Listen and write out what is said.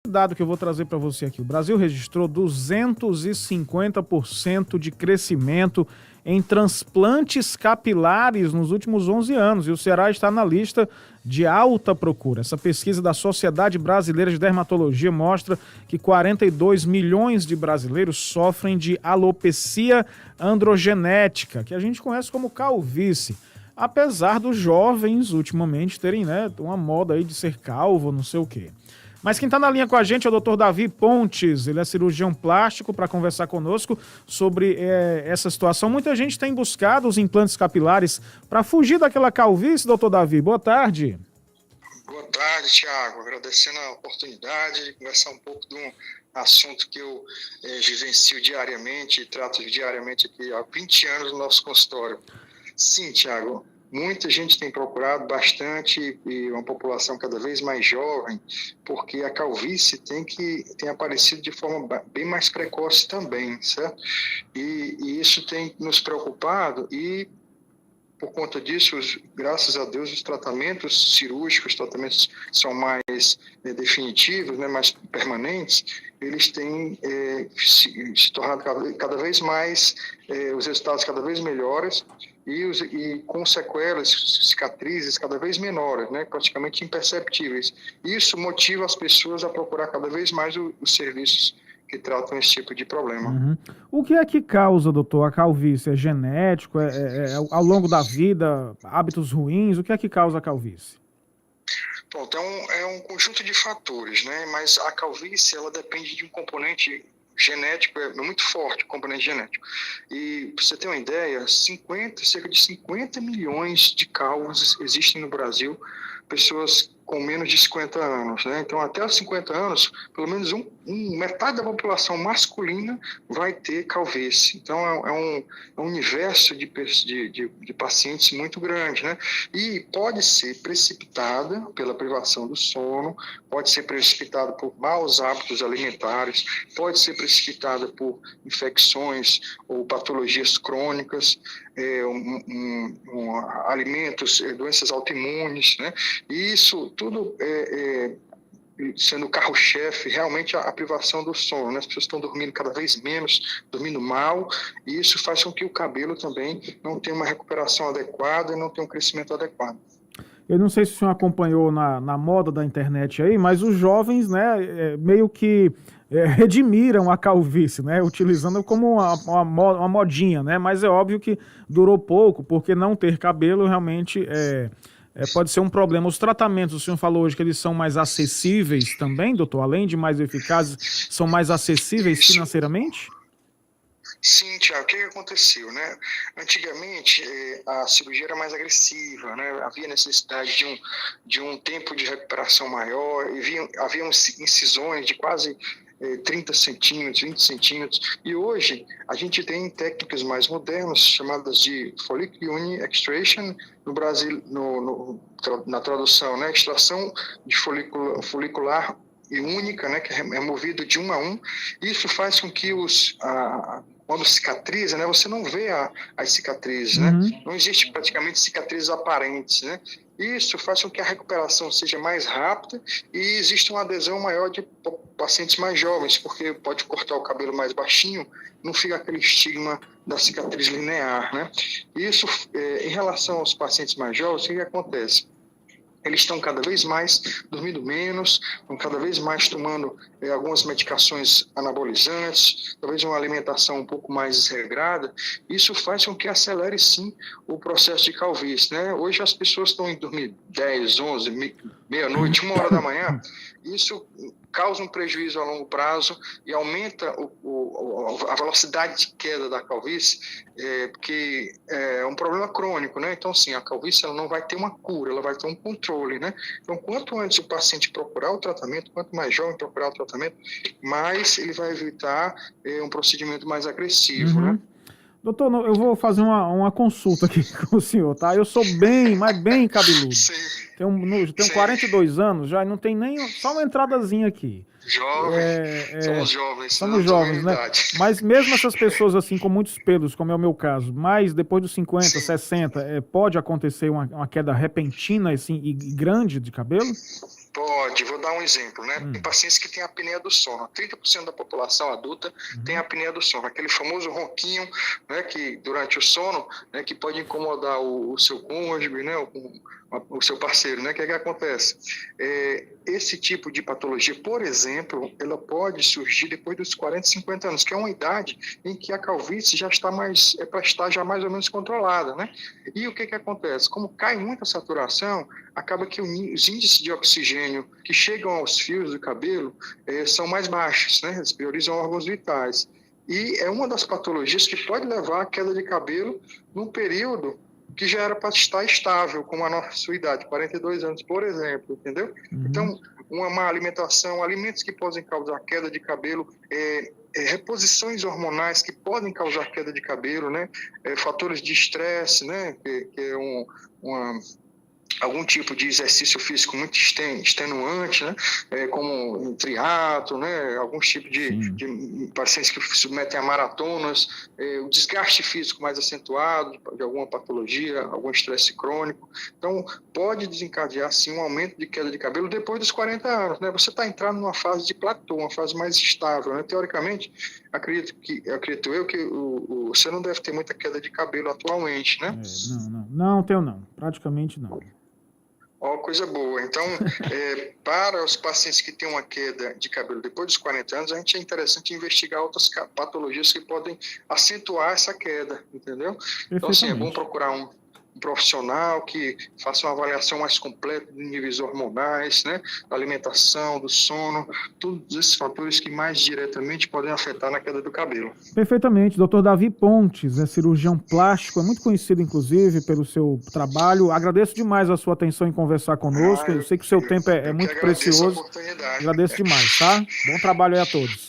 Dado que eu vou trazer para você aqui. O Brasil registrou 250% de crescimento em transplantes capilares nos últimos 11 anos, e o Ceará está na lista de alta procura. Essa pesquisa da Sociedade Brasileira de Dermatologia mostra que 42 milhões de brasileiros sofrem de alopecia androgenética, que a gente conhece como calvície. Apesar dos jovens, ultimamente, terem uma moda aí de ser calvo, não sei o quê. Mas quem está na linha com a gente é o Dr. Davi Pontes. Ele é cirurgião plástico, para conversar conosco sobre essa situação. Muita gente tem buscado os implantes capilares para fugir daquela calvície, Dr. Davi. Boa tarde. Boa tarde, Thiago. Agradecendo a oportunidade de conversar um pouco de um assunto que eu vivencio diariamente e trato diariamente aqui há 20 anos no nosso consultório. Sim, Thiago. Muita gente tem procurado bastante, e uma população cada vez mais jovem, porque a calvície tem aparecido de forma bem mais precoce também, certo? E isso tem nos preocupado, e por conta disso, graças a Deus, os tratamentos cirúrgicos, os tratamentos são mais definitivos, mais permanentes, eles têm se tornado cada vez mais, os resultados cada vez melhores, e com sequelas, cicatrizes cada vez menores, praticamente imperceptíveis. Isso motiva as pessoas a procurar cada vez mais os serviços que tratam esse tipo de problema. Uhum. O que é que causa, doutor, a calvície? É genético? Ao longo da vida, hábitos ruins? O que é que causa a calvície? Pronto, é um conjunto de fatores, mas a calvície ela depende de um componente genético, é muito forte o componente genético. E para você ter uma ideia, cerca de 50 milhões de calvos existem no Brasil, pessoas com menos de 50 anos. Então, até os 50 anos, pelo menos metade da população masculina vai ter calvície. Então, é um universo de pacientes muito grande. E pode ser precipitada pela privação do sono, pode ser precipitada por maus hábitos alimentares, pode ser precipitada por infecções ou patologias crônicas, alimentos, doenças autoimunes, e isso tudo sendo o carro-chefe, realmente a privação do sono. As pessoas estão dormindo cada vez menos, dormindo mal, e isso faz com que o cabelo também não tenha uma recuperação adequada e não tenha um crescimento adequado. Eu não sei se o senhor acompanhou na moda da internet aí, mas os jovens, meio que redimiram a calvície, utilizando como uma modinha, mas é óbvio que durou pouco, porque não ter cabelo realmente pode ser um problema. Os tratamentos, o senhor falou hoje que eles são mais acessíveis também, doutor? Além de mais eficazes, são mais acessíveis financeiramente? Sim, Tiago, o que aconteceu? Antigamente, a cirurgia era mais agressiva, havia necessidade de um tempo de recuperação maior, havia incisões de quase 30 centímetros, 20 centímetros, e hoje a gente tem técnicas mais modernas, chamadas de follicle uni extraction, no Brasil, na tradução, extração de folicular e única, que é removido de um a um. Isso faz com que quando cicatriza, você não vê as cicatrizes, Não existe praticamente cicatrizes aparentes, Isso faz com que a recuperação seja mais rápida e exista uma adesão maior de pacientes mais jovens, porque pode cortar o cabelo mais baixinho, não fica aquele estigma da cicatriz linear, Isso, em relação aos pacientes mais jovens, o que acontece? Eles estão cada vez mais dormindo menos, estão cada vez mais tomando algumas medicações anabolizantes, talvez uma alimentação um pouco mais desregrada. Isso faz com que acelere, sim, o processo de calvície. Hoje as pessoas estão indo dormir 10, 11, meia-noite, 1 hora da manhã. Isso causa um prejuízo a longo prazo e aumenta a velocidade de queda da calvície, porque é um problema crônico, Então, sim, a calvície ela não vai ter uma cura, ela vai ter um controle, Então, quanto antes o paciente procurar o tratamento, quanto mais jovem procurar o tratamento, mais ele vai evitar um procedimento mais agressivo, Doutor, eu vou fazer uma consulta aqui com o senhor, tá? Eu sou mas bem cabeludo. Sim. Tenho 42 anos já e não tem nem só uma entradazinha aqui. Somos jovens. Somos jovens, Mas mesmo essas pessoas assim com muitos pelos, como é o meu caso, mas depois dos 50, sim, 60, pode acontecer uma queda repentina assim, e grande de cabelo? Pode, vou dar um exemplo, né? Tem pacientes que têm apneia do sono. 30% da população adulta tem apneia do sono, aquele famoso ronquinho, né, que durante o sono, né, que pode incomodar o seu cônjuge, né, o seu parceiro, né? O que é que acontece? Esse tipo de patologia, por exemplo, ela pode surgir depois dos 40, 50 anos, que é uma idade em que a calvície já está para estar já mais ou menos controlada, né? E o que é que acontece? Como cai muita saturação, acaba que os índices de oxigênio que chegam aos fios do cabelo são mais baixos, né? Eles priorizam órgãos vitais. E é uma das patologias que pode levar à queda de cabelo num período que já era para estar estável, como a nossa idade, 42 anos, por exemplo, entendeu? Então, uma má alimentação, alimentos que podem causar queda de cabelo, reposições hormonais que podem causar queda de cabelo, né? Fatores de estresse, né? Que é algum tipo de exercício físico muito extenuante, né? Como triatlo, né? Alguns tipos de pacientes que se submetem a maratonas, o desgaste físico mais acentuado de alguma patologia, algum estresse crônico. Então, pode desencadear, sim, um aumento de queda de cabelo depois dos 40 anos, né? Você está entrando numa fase de platô, uma fase mais estável, né? Teoricamente, acredito eu que você não deve ter muita queda de cabelo atualmente, né? Não tenho não, praticamente não. Coisa boa. Então, para os pacientes que têm uma queda de cabelo depois dos 40 anos, a gente é interessante investigar outras patologias que podem acentuar essa queda, entendeu? Então, assim, é bom procurar um profissional que faça uma avaliação mais completa de níveis hormonais, né, da alimentação, do sono, todos esses fatores que mais diretamente podem afetar na queda do cabelo. Perfeitamente. Dr. Davi Pontes é cirurgião plástico, é muito conhecido, inclusive, pelo seu trabalho. Agradeço demais a sua atenção em conversar conosco. Eu sei que o seu tempo é muito precioso. A oportunidade. Agradeço demais, tá? Bom trabalho aí a todos.